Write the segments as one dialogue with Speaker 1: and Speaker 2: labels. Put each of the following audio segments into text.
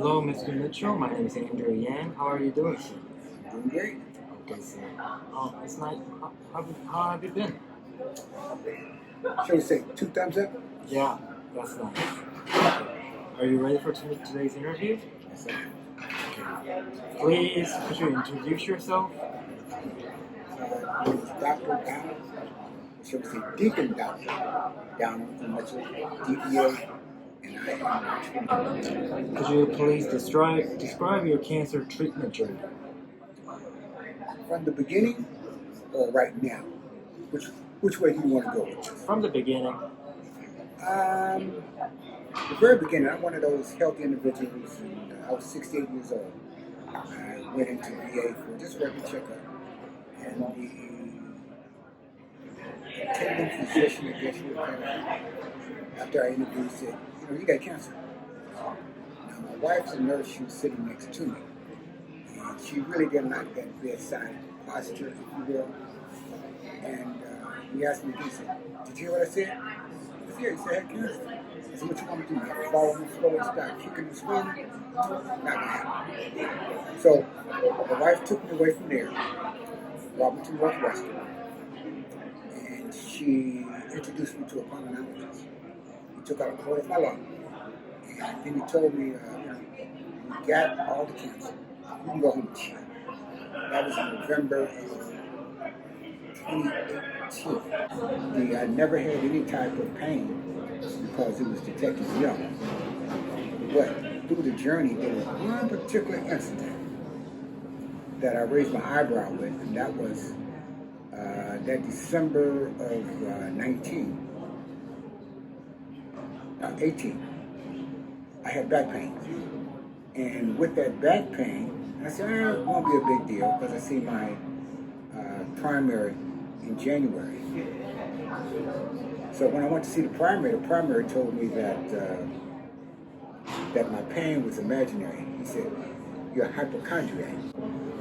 Speaker 1: Hello, Mr. Mitchell. My name is Andrew Yang. How are you doing, sir?
Speaker 2: Doing great.
Speaker 1: Okay, sir. Oh, it's nice. How have you been?
Speaker 2: Shall we say 2 thumbs up?
Speaker 1: Yeah, that's nice. Are you ready for today's interview?
Speaker 2: Yes, sir.
Speaker 1: Okay. Please, could you introduce yourself?
Speaker 2: My name is Dr. Donald, shall we say Deacon Doctor Donald from Mitchell, DPA, and I am an entrepreneur.
Speaker 1: Could you please describe your cancer treatment journey?
Speaker 2: From the beginning or right now? Which way do you want to go with this?
Speaker 1: From the beginning.
Speaker 2: The very beginning, I'm one of those healthy individuals, and I was 68 years old. I went into VA for just a regular checkup, and the attending physician, I guess you would call it, after I interviewed, said, you got cancer. Now, my wife's a nurse. She was sitting next to me, and she really didn't like that bedside posture, if you will. And he asked me, he said, did you hear what I said? I said, yeah. He said, I had cancer. I said, what you want me to do? I fall on the floor and start kicking and screaming? Not gonna happen. So my wife took me away from there, brought me to Northwestern, and she introduced me to a pulmonologist. He took out a cord of my lung, and then he told me, you got all the cancer. You can go home and chill. That was in November of 2018. I never had any type of pain because it was detected young. But through the journey, there was one particular incident that I raised my eyebrow with, and that was that December of 18. I had back pain. And with that back pain, I said, it won't be a big deal because I see my primary in January. So when I went to see the primary told me that my pain was imaginary. He said, you're a hypochondriac.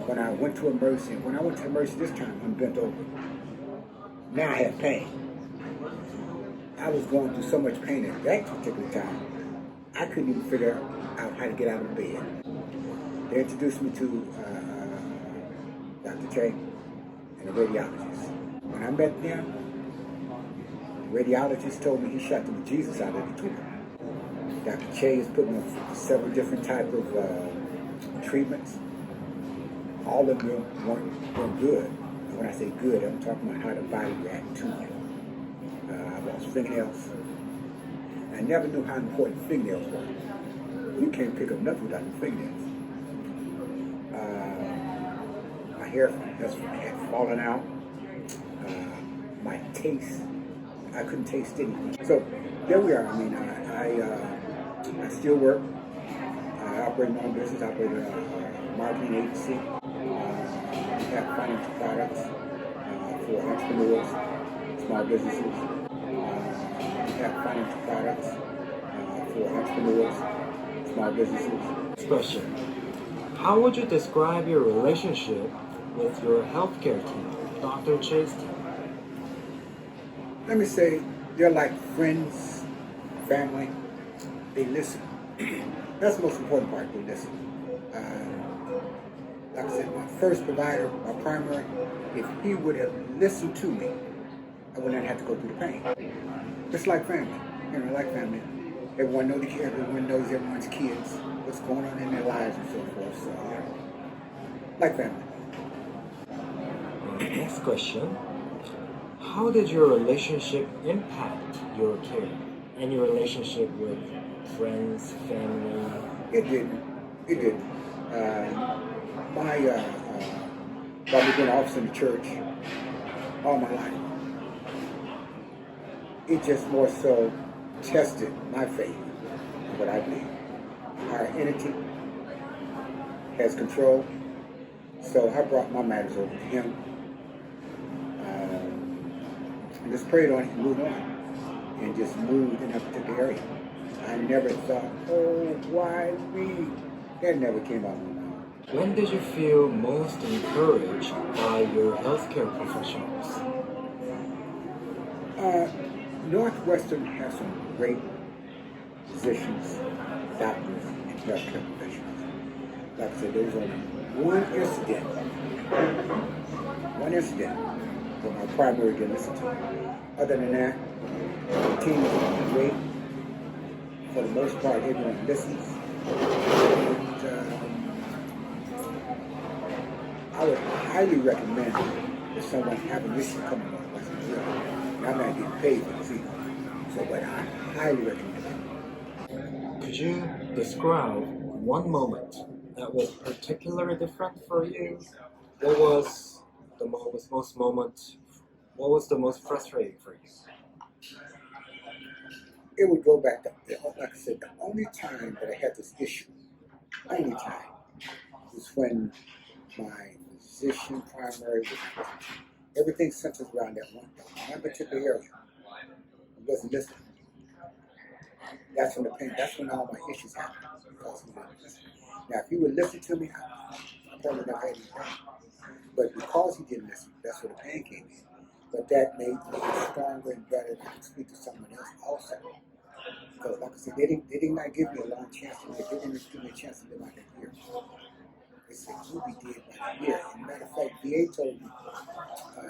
Speaker 2: When I went to emergency this time, I'm bent over. Now I have pain. I was going through so much pain at that particular time, I couldn't even figure out how to get out of bed. They introduced me to Dr. K and a radiologist. When I met them, the radiologist told me he shot the Jesus out of the tumor. Dr. Che has put me on several different type of treatments. All of them weren't good. And when I say good, I'm talking about how the body reacts to you. I lost fingernails. I never knew how important fingernails were. You can't pick up nothing without your fingernails. My hair had fallen out. My taste, I couldn't taste anything. So there we are. I mean, I still work. I operate my own business. I operate a marketing agency. We have financial products for entrepreneurs, small businesses. We have financial products for entrepreneurs, small businesses.
Speaker 1: Question. How would you describe your relationship with your healthcare team, Dr. Che's team?
Speaker 2: Let me say, they're like friends, family. They listen. That's the most important part, they listen. Like I said, my first provider, my primary, if he would have listened to me, I would not have to go through the pain. Just like family, like family. Everyone knows everyone knows everyone's kids, what's going on in their lives and so forth. So, like family.
Speaker 1: Next question. How did your relationship impact your care and your relationship with friends, family?
Speaker 2: It didn't. I've been an officer in the church all my life. It just more so tested my faith in what I believe. Our entity has control, so I brought my matters over to him. And just prayed on it and moved on. And just moved in that particular area. I never thought, why me? That never came out of my mouth.
Speaker 1: When did you feel most encouraged by your healthcare professionals?
Speaker 2: Northwestern has some great physicians, doctors, and healthcare professionals. Like I said, there was only one incident where my primary didn't listen to me. Other than that, the team was great. For the most part, everyone listens. And, I would highly recommend if someone have an issue coming on. And I'm not getting paid for this either. So, but I highly recommend it.
Speaker 1: Could you describe one moment that was particularly different for you? What was the most moment? What was the most frustrating for you?
Speaker 2: It would go back to, like I said, the only time that I had this issue, only time, was when my physician primary was everything centers around that one particular area. It wasn't listening. That's when the pain, that's when all my issues happened. Because he didn't listen. Now, if he would listen to me, I probably never had any pain. But because he didn't listen, that's where the pain came in. But that made me stronger and better to speak to someone else also. Because, like I said, they did not give me a long chance to live. They didn't give me a chance to live out that year. They said, you'll be dead by the year. And matter of fact, VA told me,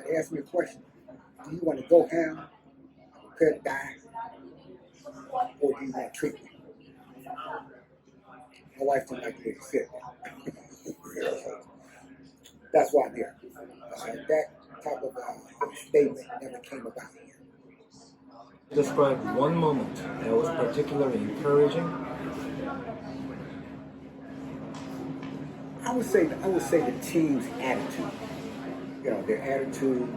Speaker 2: they asked me a question. Do you want to go ham, prepare to die, or do you want treatment? My wife didn't like the way he said that. That's why I'm here. That type of statement never came about here.
Speaker 1: Describe one moment that was particularly encouraging.
Speaker 2: I would say the team's attitude. You know, their attitude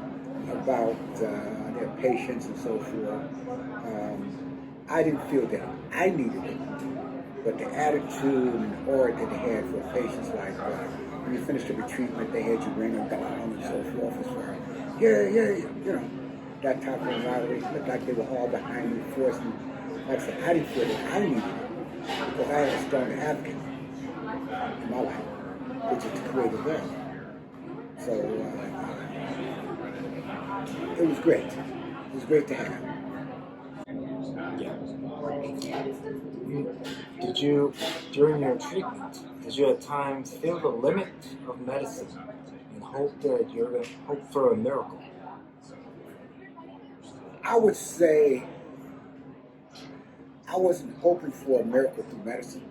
Speaker 2: about their patience and so forth. I didn't feel that I needed it, but the attitude and aura that they had for patients, like when you finished the treatment, they had you ringing down and so forth, as far you know, that type of camaraderie. It looked like they were all behind me, forcing. Like I said, I didn't feel that I needed it because I had a strong advocate in my life, which is the creative wealth. So it was great. It was great to have.
Speaker 1: Yeah. Did you, during your treatment, did you at times feel the limit of medicine and hope that you're going to hope for a miracle?
Speaker 2: I would say I wasn't hoping for a miracle through medicine.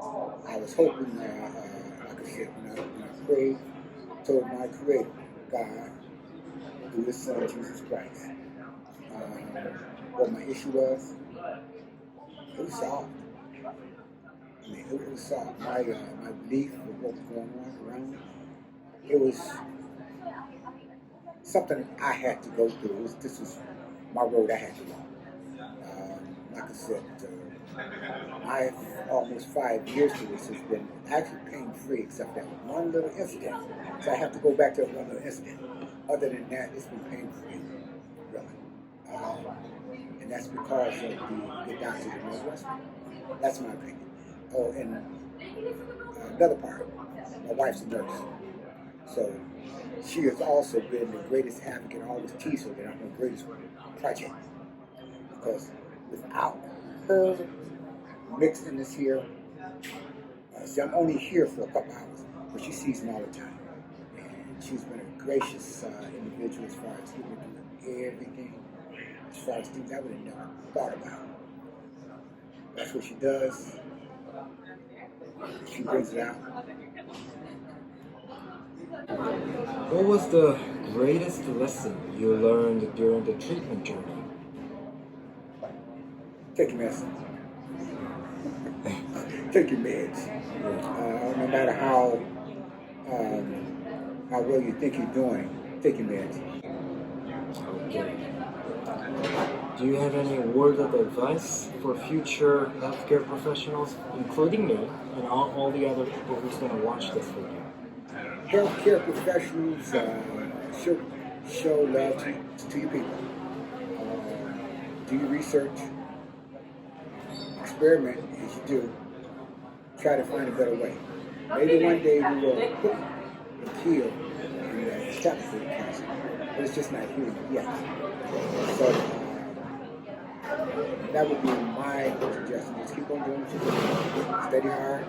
Speaker 2: I was hoping, like I said, when I prayed, told my Creator, God, through His Son, Jesus Christ, what my issue was, it was solved. I mean, it was solved. My belief of what was going on around me, it was something I had to go through. This was my road I had to walk. Like I said, my almost 5 years to this has been actually pain-free, except that one little incident. So I have to go back to that one little incident. Other than that, it's been pain-free, really. And that's because of the doctors in Northwestern. That's my opinion. Oh, and another part, my wife's a nurse. So she has also been the greatest advocate. I always tease her that I'm the greatest project. Because without her mixing this here, see, I'm only here for a couple hours, but she sees me all the time. And she's been a gracious individual as far as giving me everything, as far as things I would have never thought about. That's what she does. She brings it out.
Speaker 1: What was the greatest lesson you learned during the treatment journey?
Speaker 2: Take your medicine. Take your meds. No matter how well you think you're doing, take your meds.
Speaker 1: Okay. Do you have any word of advice for future healthcare professionals, including me and all the other people who's going to watch this video?
Speaker 2: Healthcare professionals show love to your people. Do your research. Experiment as you do. Try to find a better way. Maybe one day we will hook and kill and capture cancer, but it's just not here yet. So that would be my suggestion. Just keep on doing what you're doing. Steady hard.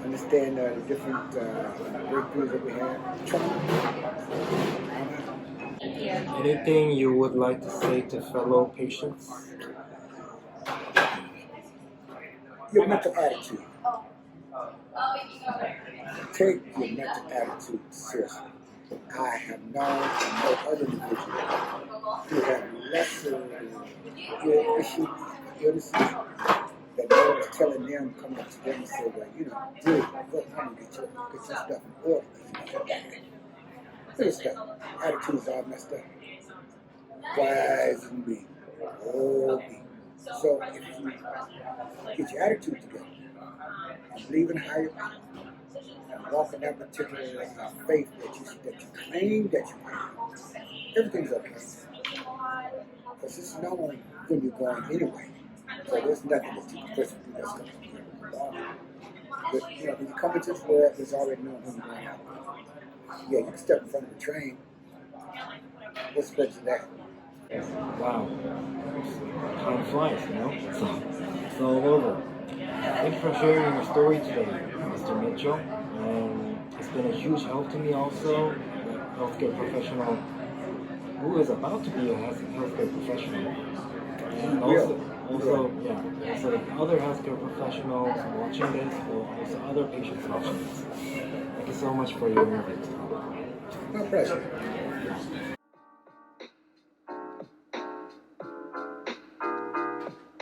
Speaker 2: understand the different breakthroughs that we have. Trauma.
Speaker 1: Anything you would like to say to fellow patients?
Speaker 2: Your mental attitude. Take your mental attitude seriously. I have known no other individual who have lesser illnesses that no one is telling them, coming up to them and say, well, dude, go home and get your stuff in order. Look at stuff. Attitudes all messed up. Wise and me. Oh, me. So if you get your attitude together and believe in higher power and walk in that particular faith that you claim that you have, everything's okay. Because it's known when you're going anyway. So there's nothing that you can person do that's going to be wrong. But when you come into this world, it's already known when you're going out. Yeah, you can step in front of a train. What's better than that?
Speaker 1: Wow. Time flies, It's all over. Thank you for sharing your story today, Mr. Mitchell. And it's been a huge help to me also, a healthcare professional who is about to be a healthcare professional. And also other healthcare professionals watching this, or also other patients watching this. Thank you so much for your input.
Speaker 2: My pleasure.